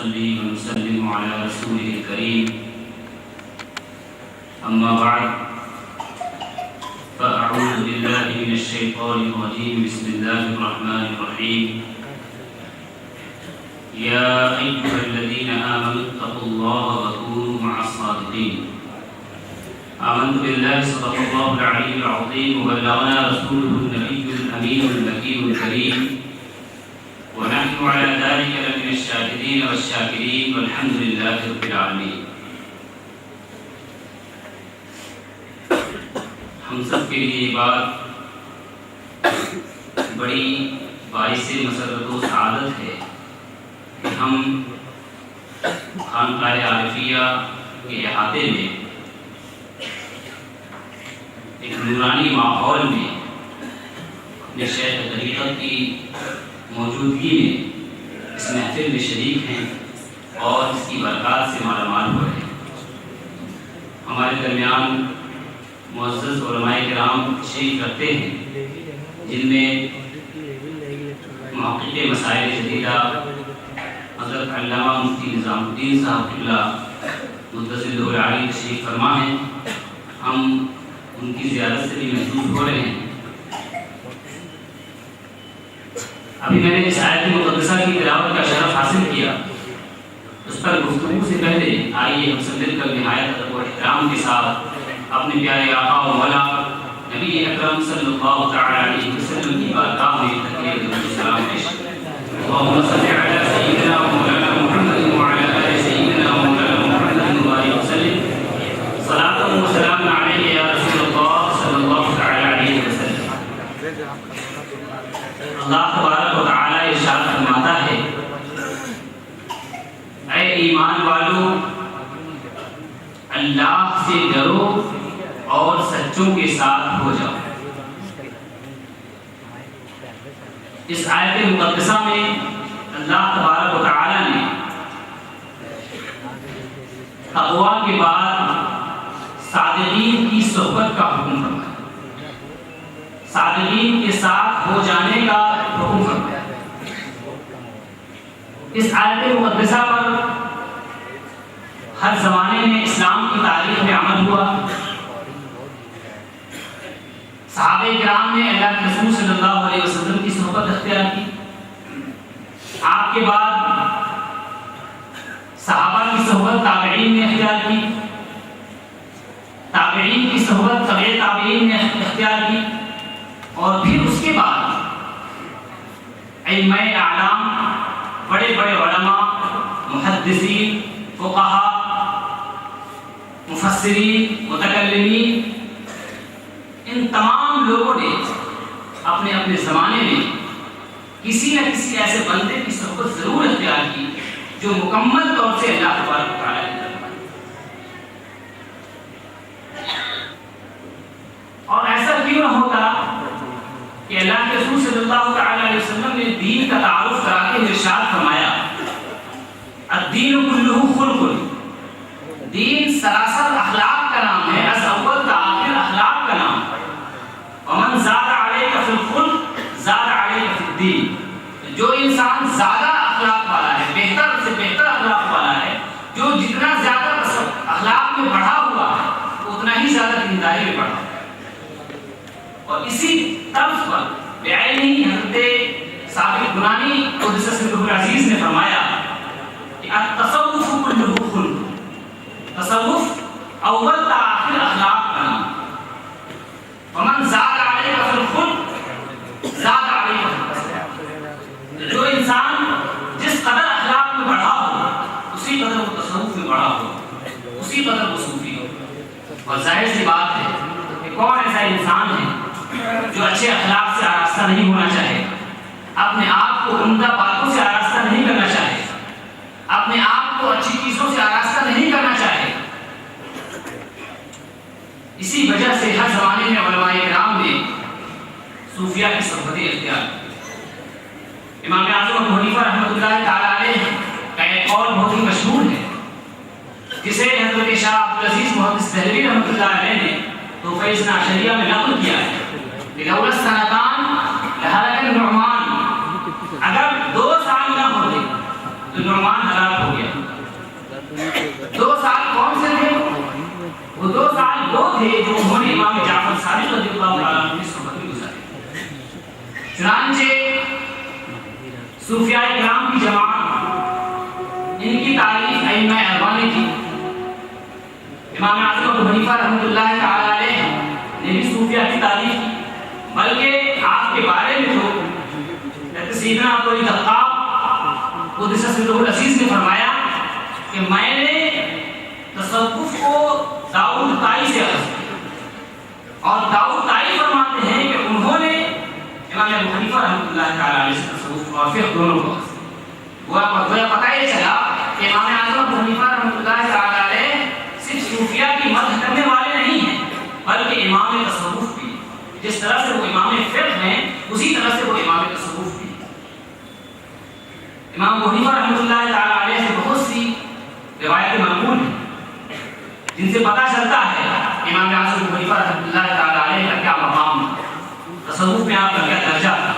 ونصلي ونسلم على رسوله الكريم أما بعد فأعوذ بالله من الشيطان الرجيم بسم الله الرحمن الرحيم يا أيها الذين آمنوا اتقوا الله وكونوا مع الصادقين آمنت بالله صدق الله العلي العظيم وبلغنا رسوله النبي الأمين المكي الكريم ونحن على ذلك لمن الشاهدين والشاكرين والحمد لله رب العالمين. ہم سب کے لیے یہ بات بڑی باعث مسرت و سعادت ہے کہ ہم خانقاہ عارفیہ کے احاطے میں ایک نورانی ماحول میں اپنے شیخ طریقت کی موجودگی میں اس محفل میں شریک ہیں اور اس کی برکات سے مالا مال ہو رہے ہیں. ہمارے درمیان معزز علماء کرام تشریف رکھتے ہیں جن میں محقق مسائل جدیدہ حضرت علامہ مفتی نظام الدین صاحب قبلہ متصل العالی تشریف فرما ہیں. ہم ان کی زیارت سے بھی محظوظ ہو رہے ہیں. ابھی میں نے اس آیت مقدسہ کی تلاوت کا شرف حاصل کیا. اس پر گفتگو سے پہلے آئیے ہم سب مل کر نہایت ادب و احترام کے ساتھ اپنے پیارے آقا و مولا نبی اکرم صلی اللہ تعالی علیہ وسلم کی بارگاہ میں تکبیر و سلام پیش کریں. اللهم صل علی سیدنا مولانا محمد وعلی آل سیدنا مولانا محمد وبارک وسلم صلاۃ و سلام علیہ یا رسول اللہ صلی اللہ تعالی علیہ وسلم. اللہ تبارک و تعالی ارشاد فرماتا ہے اے ایمان والو اللہ سے ڈرو اور سچوں کے ساتھ ہو جاؤ. اس آیت مقدسہ میں اللہ تبارک و تعالی نے تقویٰ کے بعد صادقین کی صحبت کا حکم فرمایا, صادقین کے ساتھ ہو جانے کا حکم فرمایا. اس آیت مقدسہ پر ہر زمانے میں اسلام کی تاریخ میں عمل ہوا. صحابہ کرام نے اللہ کے رسول صلی اللہ علیہ وسلم کی صحبت اختیار کی. آپ کے بعد صحابہ کی صحبت تابعین نے اختیار کی, تابعین کی صحبت تبع تابعین نے اختیار کی, اور پھر اس کے بعد ائمہ اعلام, بڑے بڑے علماء, محدثین, فقہا, مفسرین, متکلمین, ان تمام لوگوں نے اپنے اپنے زمانے میں کسی نہ کسی ایسے بندے کی صحبت ضرور اختیار کی جو مکمل طور سے اللہ تبارک و تعالی کی طرف. اور ایسا کیوں نہ ہوتا کہ اللہ کے رسول صلی اللہ تعالی علیہ وسلم نے دین کا تعارف کرا کے ارشاد فرمایا الدین کلہ خلق, دین سراسر اخلاق کا نام ہے, از اول تا آخر اخلاق کا نام. ومن زاد علیک فی الخلق زاد علیک فی الدین, جو انسان زیادہ اخلاق والا ہے, بہتر سے بہتر اخلاق والا ہے, جو جتنا زیادہ اخلاق میں بڑھا ہوا ہے اتنا ہی زیادہ دینداری میں بڑھا. اور اسی طرز پر بعینہ حضرت ثابت بنانی قدس سرہ العزیز نے فرمایا کہ التصوف کلہ خلق, تصوف اول تا آخر اخلاق کا نام. ومن زاد علیک فی الخلق زاد علیک فی التصوف, جو انسان جس قدر اخلاق میں بڑھا ہو اسی قدر وہ تصوف میں بڑھا ہو, اسی قدر وہ صوفی ہو. اور ظاہر سی بات ہے کہ کون ایسا انسان ہے جو اچھے اخلاق سے آراستہ نہیں ہونا چاہے, اپنے آپ کو عمدہ باتوں سے آراستہ نہیں کرنا چاہے, اپنے آپ کو اچھی چیزوں سے آراستہ نہیں کرنا چاہے. اسی وجہ سے ہر زمانے میں علماء کرام نے صوفیہ کی صحبتیں اختیار کی. امام اعظم ابو حنیفہ رحمۃ اللہ تعالی علیہ کا ایک قول بہت ہی مشہور ہے جسے حضرت شاہ عبدالعزیز محدث دہلوی رحمۃ اللہ علیہ نے تحفہ اثنا عشریہ میں نقل کیا ہے کہ لولا السنتان لہلك النعمان, اگر 2 سال نہ ہوتے تو نعمان ہلاک ہو گیا۔ 2 سال کون سے تھے؟ وہ 2 سال وہ تھے جو انہوں نے امام جعفر صادق رضی اللہ تعالیٰ عنہ کی صحبت میں گزارے۔ چنانچہ صوفیاء کرام کی جماعت، ان کی تعریف ائمہ اربعہ نے کی۔ امام اعظم ابو حنیفہ رحمۃ اللہ تعالی علیہ نے بھی صوفیاء کی تعریف کی، بلکہ آپ کے بارے میں تو سیدنا ابو الدقاق قدس سرہ العزیز نے فرمایا کہ میں نے تصوف کو داؤد طائی سے اخذ کیا، اور داؤد طائی فرماتے ہیں کہ انہوں نے امام ابو حنیفہ رحمۃ اللہ تعالی علیہ سے تصوف اور فقہ دونوں کو اخذ کیا۔ پتہ یہ چلا کہ امام اعظم ابو حنیفہ رحمۃ اللہ تعالی علیہ صرف صوفیاء کی مدح کرنے والے نہیں ہیں، بلکہ امام تصوف بھی۔ جس طرح سے وہ امام فقہ ہیں، اسی طرح سے وہ امام تصوف بھی۔ امام ابو حنیفہ رحمۃ اللہ تعالی علیہ سے بہت سی روایتیں منقول ہیں جن سے پتہ چلتا ہے کہ امام اعظم ابو حنیفہ رحمۃ اللہ تعالی علیہ کا کیا مقام تھا، تصوف میں آپ کا کیا درجہ تھا،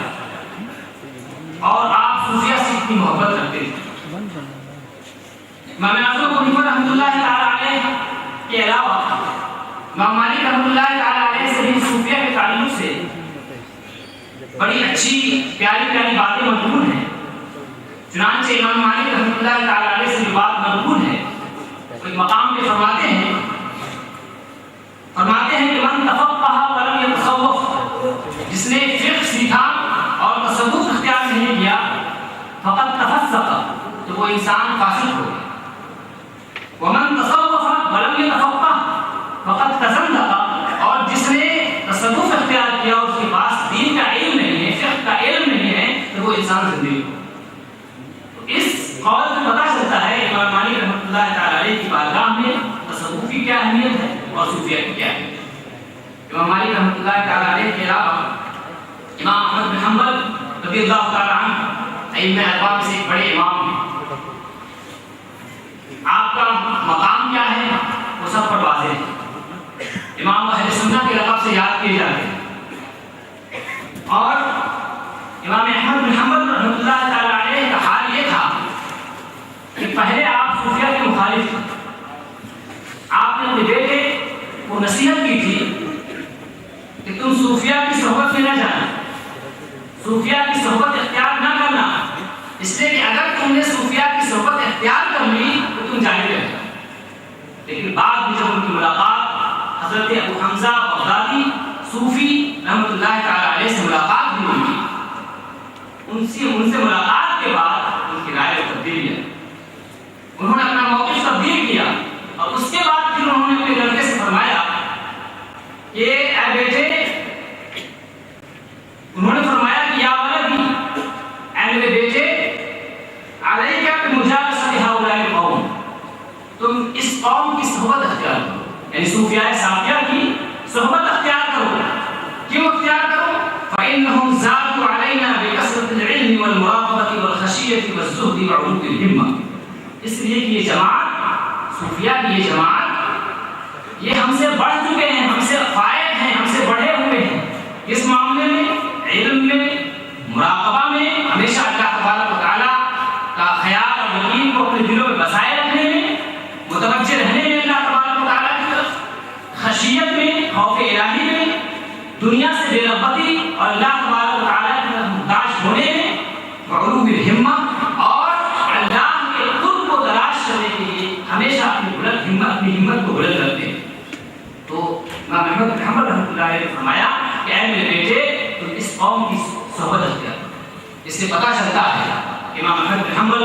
اور آپ صوفیاء سے کتنی محبت کرتے تھے۔ امام اعظم ابو حنیفہ رحمۃ اللہ تعالی علیہ کے علاوہ امام مالک رحمۃ اللہ تعالی علیہ سے بھی صوفیاء کے تعلق سے بڑی اچھی پیاری پیاری باتیں منقول ہیں۔ چنانچہ امام مالک رحمۃ اللہ تعالی علیہ سے بات منقول ہے، ایک مقام پہ فرماتے ہیں کہ من تفقہ ولم یتصوف، جس نے فقہ سیکھا اور تصوف اختیار نہیں کیا، فقط تفسق، تو وہ انسان فاسق ہو گیا۔ ومن تصوف ولم یتفقہ فقط تزندق، اور جس نے تصوف اختیار کیا اور اس کے پاس دین کا علم نہیں ہے، فقہ کا علم نہیں ہے، تو وہ انسان زندگی ہو۔ اس قول سے پتہ چلتا ہے کہ امام مالک رحمۃ اللہ تعالی علیہ کی بارگاہ میں تصوف کی کیا اہمیت ہے اور صوفیہ کی کیا اہمیت ہے۔ امام مالک رحمۃ اللہ تعالی علیہ کے علاوہ امام احمد بن حنبل رضی اللہ تعالی عنہ ائمہ اربعہ میں سے ایک بڑے امام ہیں۔ آپ کا مقام کیا ہے وہ سب پر واضح ہے، امام اہل سنت کے لقب سے یاد کیے جاتے ہیں۔ اور امام احمد بن حنبل رحمۃ اللہ تعالی علیہ کا حال یہ تھا کہ پہلے آپ صوفیاء کے مخالف تھے، آپ نے اپنے بیٹے کو نصیحت کی تھی کہ تم صوفیاء کی صحبت میں نہ جانا، صوفیاء کی صحبت اختیار نہ کرنا، اس لیے کہ اگر تم نے صوفیاء کی صحبت اختیار کر لی تو تم جاہل رہ جاؤ۔ لیکن بعد میں جب ان کی ملاقات حضرت ابو حمزہ بغدادی صوفی رحمۃ اللہ تعالی علیہ سے ملاقات بھی ہوئی، ان سے ملاقات کے بعد ان کی رائے میں تبدیلی ہے، انہوں نے اپنا موقف تبدیل کیا، اور اس کے بعد پھر انہوں نے اپنے لڑکے سے فرمایا کہ اے بیٹے، انہوں نے فرمایا کہ یا ولدی، اے میرے بیٹے، علیک بمجالسۃ ہؤلاء القوم، تم اس قوم کی صحبت اختیار کرو، یعنی صوفیاء صافیہ کی صحبت اختیار کرو۔ کیوں اختیار کرو؟ فإنهم زادوا علينا بكثرة العلم والمراقبة والخشية والزهد وعلو الهمة، اس لیے کہ یہ جماعت، صوفیاء کی یہ جماعت، یہ ہم سے بڑھ چکے ہیں، ہم سے فائد ہیں، ہم سے بڑھے ہوئے ہیں اس معاملے میں، علم میں، مراقبہ میں، ہمیشہ اللہ تبارک و تعالیٰ کا خیال اور یقین کو اپنے دلوں میں بسائے رکھنے میں، متوجہ رہنے میں اللہ تبارک و تعالیٰ کی طرف، خشیت میں، خوف الہی میں، دنیا سے بے رغبتی اور اللہ تبارک و تعالیٰ کی طرف محتاج ہونے میں، وعلو الہمہ، اور اللہ کے قرب کو تلاش کرنے کے لیے ہمیشہ اپنی ہمت کو بلند رکھتے ہیں۔ تو امام احمد بن حنبل رحمۃ اللہ علیہ نے فرمایا کہ اے میرے بیٹے، تم اس قوم کی صحبت اختیار کرو۔ اس سے پتہ چلتا ہے کہ امام احمد بن حنبل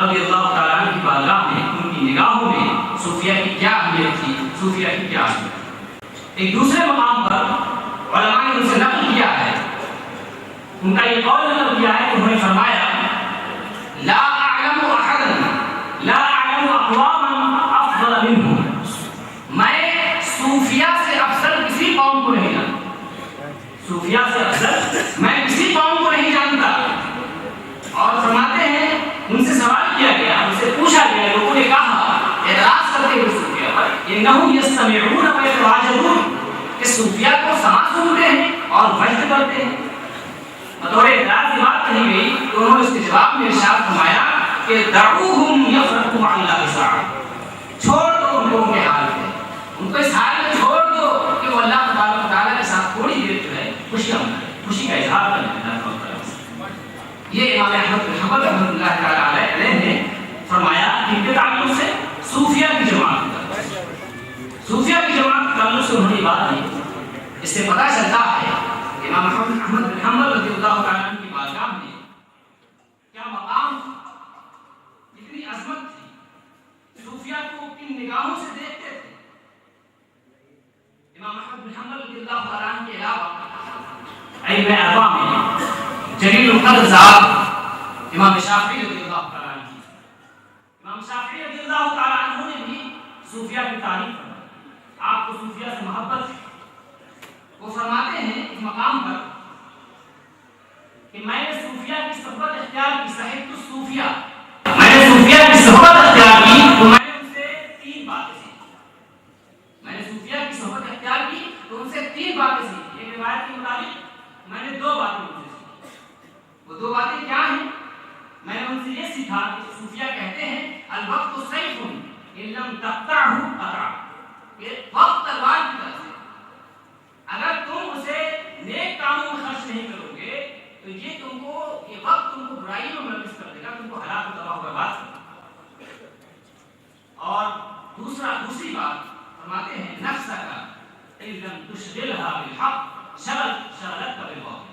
رضی اللہ تعالیٰ عنہ کی بارگاہ میں، ان کی نگاہوں میں صوفیاء کی کیا اہمیت تھی، صوفیاء کی کیا اہمیت۔ ایک دوسرے مقام پر علماء نے ان سے نقل کیا ہے، ان کا یہ قول نقل کیا ہے کہ انہوں نے فرمایا لا اعلم احدا لا اعلم اقواما افضل منهم، میں صوفیاء سے افضل کسی قوم کو نہیں جانتا، صوفیاء سے افضل میں کسی قوم کو نہیں جانتا۔ اور فرماتے ہیں ان سے سوال کیا گیا، ان سے پوچھا گیا، لوگوں نے کہا اعتراض کرتے ہوئے صوفیاء پر، انہم یستمعون ویتعاجبون، کہ صوفیاء کو سماع سنتے ہیں اور وجد کرتے ہیں۔ بطور اعتراض کی بات کہی گئی تو انہوں نے اس کے جواب میں ارشاد فرمایا کہ دعوہم یفرقوا عن اللہ ساعۃ، چھوڑ دو ان کو ان کے حال پہ، ان کو اس حال میں چھوڑ دو کہ وہ اللہ تبارک و تعالیٰ کے ساتھ تھوڑی دیر جو ہے خوشیاں منائیں، خوشی کا اظہار کریں اللہ تعالیٰ سے۔ یہ امام احمد بن حنبل رحمۃ اللہ تعالیٰ علیہ نے فرمایا کہ ان کے تعلق سے صوفیہ کی جماعت کا صوفیہ کی جماعت کے تعلق سے انہوں نے بات کی۔ اس سے پتہ چلتا ہے کہ امام احمد بن حنبل رضی اللہ تعالیٰ عنہ کی بارگاہ میں کیا مقام تھا، کتنی عظمت تھی، صوفیہ کو کن نگاہوں سے دیکھتے تھے۔ امام احمد بن حنبل رضی اللہ تعالیٰ عنہ کے علاوہ ائمہ اربعہ میں جلیل القدر ذات امام شافعی رضی اللہ تعالیٰ عنہ، امام شافعی رضی اللہ تعالیٰ عنہ نے بھی صوفیہ کی تعریف فرمائی، آپ کو صوفیہ سے محبت ہے۔ وہ فرماتے ہیں اس مقام پر کہ میں نے صوفیہ کی صحبت اختیار کی، صحبت الصوفیہ، میں نے صوفیہ کی صحبت اختیار کی تو میں نے ان سے تین باتیں سیکھی۔ میں نے صوفیہ کی صحبت اختیار کی تو ان سے تین باتیں سیکھی۔ ایک روایت کے مطابق میں نے دو باتیں ان سے سیکھی۔ وہ دو باتیں کیا ہیں؟ میں نے ان سے یہ سیکھا کہ صوفیہ کہتے ہیں الوقت سیف ان لم تقطعہ قطع، کہ وقت تلوار کی طرح سے، اگر تم اسے نیک کاموں میں خرچ نہیں کرو گے تو یہ وقت تم کو برائیوں میں ملوث کر دے گا، تم کو ہلاک و تباہ و برباد کر دے گا۔ اور دوسری بات فرماتے ہیں نفس کا ان لم تشغلها بالحق شغلتك بالباطل،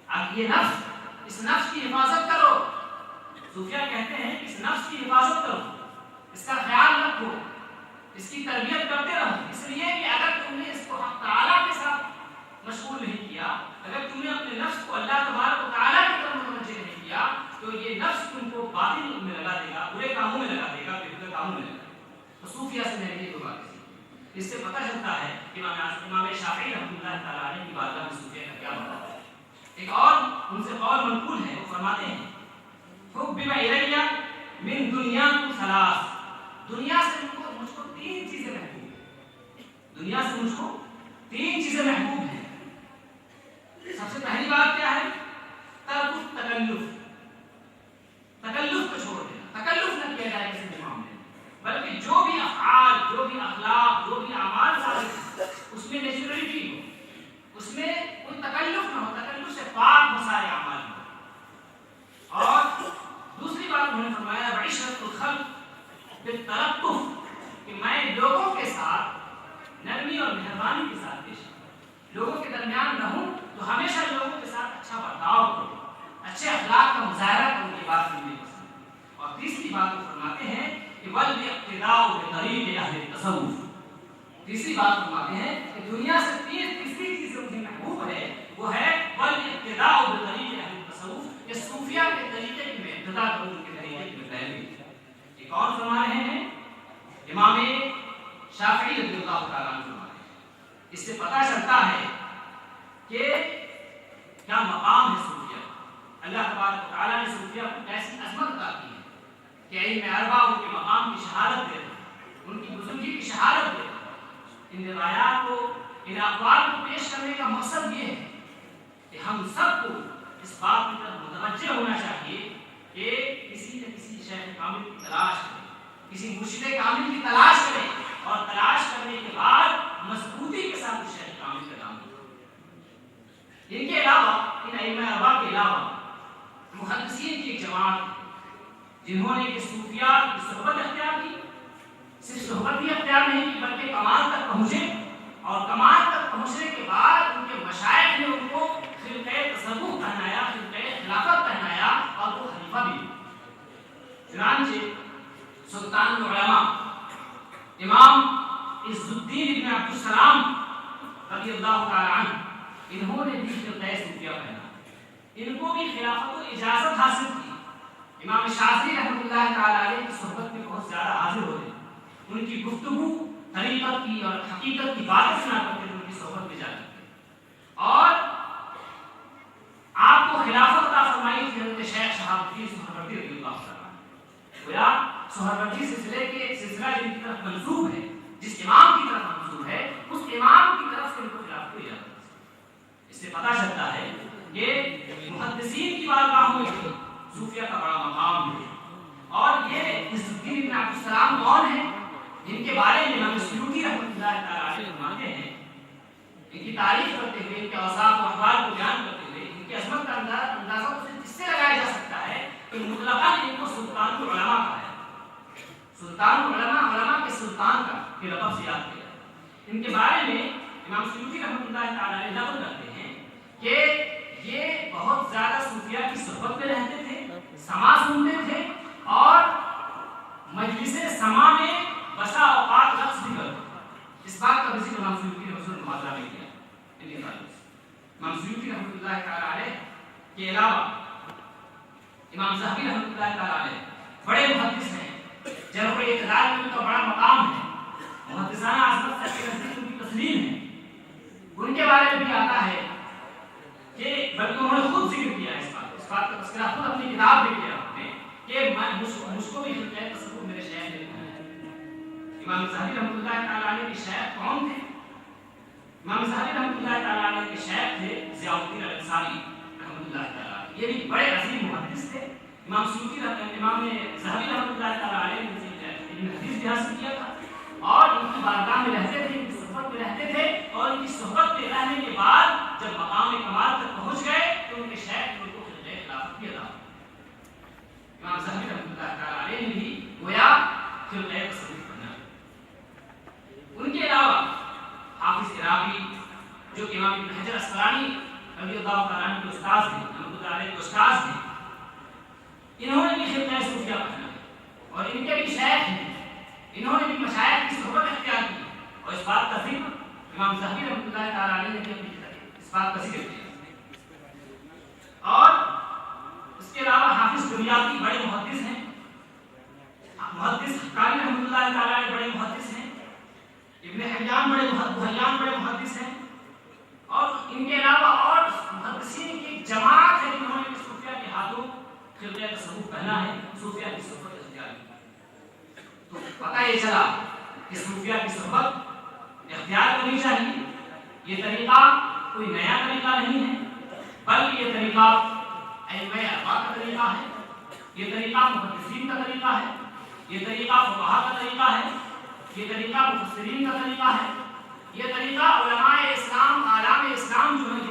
اب یہ اس نفس کی حفاظت کرو۔ صوفیہ کہتے ہیں اس نفس کی حفاظت کرو، اس کا خیال رکھو، اس کی تربیت کرتے رہو، اس لیے کہ اگر تم نے اس کو حق تعالیٰ کے ساتھ مشغول نہیں کیا، اگر تم نے اپنے نفس کو اللہ تبارک و تعالیٰ کی طرف متوجہ نہیں کیا تو یہ نفس تم کو باطل میں لگا دے گا، برے کاموں میں لگا دے گا، بے کاموں میں لگا دے گا۔ تو صوفیہ سے میں نے یہ دو باتیں سیکھی۔ اس سے پتہ چلتا ہے کہ امام شافعی رحمۃ اللہ تعالیٰ علیہ کی بارگاہ میں صوفیہ کا کیا مطلب ہے۔ ایک اور ان سے قول منقول ہے، وہ فرماتے ہیں حبب الی من دنیاکم ثلاث، دنیا سے مجھ کو تین چیزیں محبوب ہیں، دنیا سے مجھ کو تین چیزیں محبوب ہیں۔ سب سے پہلی بات کیا ہے؟ ترک التکلف، تکلف کو چھوڑ دینا، تکلف نہ کیا جائے کسی بھی معاملے میں، بلکہ جو بھی افعال، جو بھی اخلاق، جو بھی اعمال ثابت ہیں اس میں نیچرلٹی ہو، اس میں کوئی تکلف نہ ہو، تکلف سے پاک ہو سارے اعمال میں۔ اور دوسری بات انہوں نے فرمایا وعشرۃ الخلق بالتلطف، کہ میں لوگوں کے ساتھ نرمی اور مہربانی کے ساتھ پیش آؤں، لوگوں کے درمیان رہوں تو ہمیشہ لوگوں کے ساتھ اچھا برتاؤ کروں، اچھے اخلاق کا مظاہرہ کروں، یہ بات مجھے پسند ہے۔ اور تیسری بات وہ فرماتے ہیں کہ والاقتداء بطریق اہل التصوف، تیسری بات فرماتے ہیں کہ دنیا سے تیسری چیز جو مجھے محبوب ہے وہ ہے والاقتداء بطریق اہل التصوف، کہ صوفیہ کے طریقے کی میں اقتداء کروں، ان کے طریقے کی میں پیروی کروں۔ یہ کون فرما رہے ہیں؟ امام شافعی رضی اللہ تعالیٰ عنہ فرما رہے ہیں۔ اس سے پتہ چلتا ہے کہ کیا مقام ہے صوفیہ، اللہ تبارک و تعالیٰ نے صوفیہ کو کیسی عظمت عطا کی ہے کہ ائمہ اربعہ ان کے مقام کی شہادت دیتے ہیں، ان کی بزرگی کی شہادت دیتے ہیں۔ ان روایات کو، ان اقوال کو پیش کرنے کا مقصد یہ ہے کہ ہم سب کو اس بات کی طرف متوجہ ہونا چاہیے کہ کسی نہ کسی شیخ کامل کی تلاش کریں، کسی مرشد کامل کی تلاش کریں، اور تلاش کرنے کے بعد مضبوطی کے ساتھ اس شیخ کامل کا نام لیں۔ ان کے علاوہ، ان ائمہ اربعہ کے علاوہ محدثین کی ایک جماعت جنہوں نے کہ صوفیہ کی صحبت اختیار کی، صرف صحبت ہی اختیار نہیں کی بلکہ کمال تک پہنچے، اور کمال تک پہنچنے کے بعد ان کے مشائخ نے ان کو خلقۂ تصوف پہنایا، خلقۂ خلافت پہنایا، اور وہ خلیفہ بھی ہوئے۔ چنانچہ سلطان العلماء امام عز الدین ابن عبد السلام رضی اللہ تعالی عنہ، انہوں نے بھی خلقۂ صوفیہ پہنا، ان کو بھی خلافت و اجازت حاصل کی۔ امام شافعی رحمۃ اللہ تعالی علیہ کی صحبت میں بہت زیادہ حاضر ہوتے، ان کی گفتگو طریقت کی اور حقیقت کی باتیں سنا کرتے تھے، ان کی صحبت میں جاتے تھے، اور آپ کو خلافت عطا فرمائی تھی حضرت شیخ شہاب الدین سہروردی رضی اللہ تعالی عنہ۔ گویا سہروردی سلسلے کے سلسلہ جن کی طرف منسوب ہے، جس امام کی طرف منسوب ہے، اس امام کی طرف سے ان کو خلافت کو اجازت ہے۔ اس سے پتہ چلتا ہے کہ محدثین کی بارگاہوں میں صوفیہ کا بڑا مقام ہے، اور یہ عز الدین ابن عبد السلام کون ہیں جن کے بارے میں امام سیوطی رحمۃ اللہ تعالی علیہ فرماتے ہیں، ان کی تعریف کرتے ہوئے، ان کے اوصاف و احوال کو بیان کرتے ہوئے، ان کی عظمت کا اندازہ اس سے لگایا جا سکتا ہے کہ مطلقاً ان کو سلطان العلماء کہا ہے، سلطان العلماء، علماء کے سلطان کا یہ لقب سے یاد کیا ہے۔ ان کے بارے میں امام سیوطی رحمۃ اللہ تعالی علیہ نقل کرتے ہیں کہ یہ بہت زیادہ صوفیاء کی صحبت میں رہتے تھے، سماع سنتے تھے، اور مجلس سماع میں بسا اوقات لفظ بھی کرتے تھے۔ اس بات کا بھی ذکر امام سیوطی رحمۃ اللہ محاضرہ میں کیا ان کے تعلق سے۔ امام سیوطی رحمۃ اللہ تعالی علیہ کے علاوہ امام ذہبی رحمۃ اللہ تعالی علیہ بڑے محدث ہیں، جرح و اعتدال میں ان کا بڑا مقام ہے، محدثانہ عظمت سے ان کی تسلیم ہے۔ ان کے بارے میں بھی آتا ہے کہ بلکہ انہوں نے خود ذکر کیا ہے اس بات کا تذکرہ خود اپنی کتاب میں کیا انہوں نے کہ مجھ کو بھی خلقۂ تصوف میرے شیخ نے بتایا۔ امام ذہبی رحمۃ اللہ تعالی علیہ کے شیخ کون تھے؟ امام ذہبی رحمۃ اللہ تعالی علیہ کے شیخ تھے ضیاء الدین الانصاری رحمۃ اللہ تعالی علیہ، یہ بھی بڑے عظیم محدث تھے۔ امام ذہبی رحمۃ اللہ تعالی علیہ نے علم حدیث بھی حاصل کیا تھا، اور ان کی بارگاہ میں رہتے تھے، ان کی صحبت میں رہتے تھے، اور ان کی صحبت میں رہنے کے بعد جب مقام کمال تک پہنچ گئے تو ان کے شیخ نے ان کو خلقۂ خلافت بھی عطا کی۔ امام ذہبی رحمۃ اللہ تعالی علیہ نے بھی گویا خلقۂ تصوف بنا۔ ان کے علاوہ حافظ عراقی جو کہ امام ابن حجر اسقلانی رضی اللہ تعالیٰ عنہ کے استاد ہیں، رحمۃ اللہ علیہ کے استاد ہیں، انہوں نے بھی خلقۂ صوفیہ پڑھا اور ان کے بھی شیخ ہیں، انہوں نے بھی مشائخ کی صحبت اختیار کی، اور اس بات کا ذکر امام ذہبی رحمۃ اللہ تعالی علیہ نے بھی اپنی اس بات کا ذکر کیا۔ اور اس کے علاوہ حافظ دمیاطی بڑے محدث ہیں، محدث حقانی رحمۃ اللہ تعالی علیہ بڑے محدث ہیں، ابن حیان بڑے محدث ہیں، اور ان کے علاوہ اور محدثین کی جماعت ہے جنہوں نے صوفیاء کے ہاتھوں خلقۂ تصوف پہنا ہے، صوفیاء کی صحبت اختیار کی۔ تو پتہ یہ چلا کہ صوفیاء کی صحبت اختیار کرنی چاہیے۔ یہ طریقہ کوئی نیا طریقہ نہیں ہے، بلکہ یہ طریقہ ائمہ اربعہ کا طریقہ ہے، یہ طریقہ محدثین کا طریقہ ہے، یہ طریقہ فقہاء کا طریقہ ہے، یہ طریقہ مفسرین کا طریقہ ہے، یہ طریقہ علماء اسلام، اعلام اسلام جو ہیں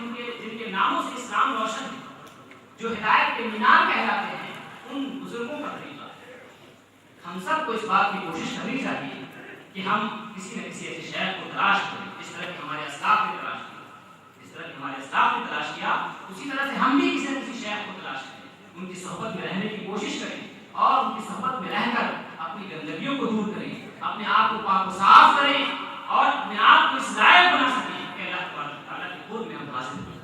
جن کے ناموں سے اسلام روشن ہے، جو ہدایت کے مینار کہلاتے ہیں، ان بزرگوں کا طریقہ ہے۔ ہم سب کو اس بات کی کوشش کرنی چاہیے کہ ہم کسی نہ کسی ایسے شیخ کو تلاش کریں جس طرح کہ ہمارے اسلاف نے تلاش کیا، جس طرح کہ ہمارے اسلاف نے تلاش کیا، اسی طرح سے ہم بھی کسی نہ کسی شیخ کو تلاش کریں، ان کی صحبت میں رہنے کی کوشش کریں، اور ان کی صحبت میں رہ کر اپنی گندگیوں کو دور کریں، اپنے آپ کو پاک و صاف کریں، اور اپنے آپ کو اس لائق بنا سکیں کہ اللہ تبارک تعالیٰ کے قرب میں ہم حاصل ہوں۔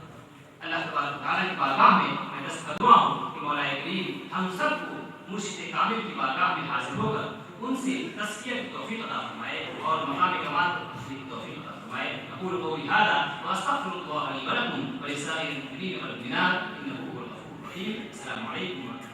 اللہ تبارک تعالیٰ کی بارگاہ میں دست دعا ہوں کہ مولا کریم ہم سب کو مرشد کامل کی بارگاہ میں حاضر ہو کر ان سے تزکیہ کی توفیق عطا فرمائے اور مقام کمال تک کی توفیق عطا فرمائے۔ اقول قولی ھذا واستغفر اللہ لی ولکم ولسائر المؤمنین والمؤمنات انہ هو الغفور الرحیم۔ السلام علیکم۔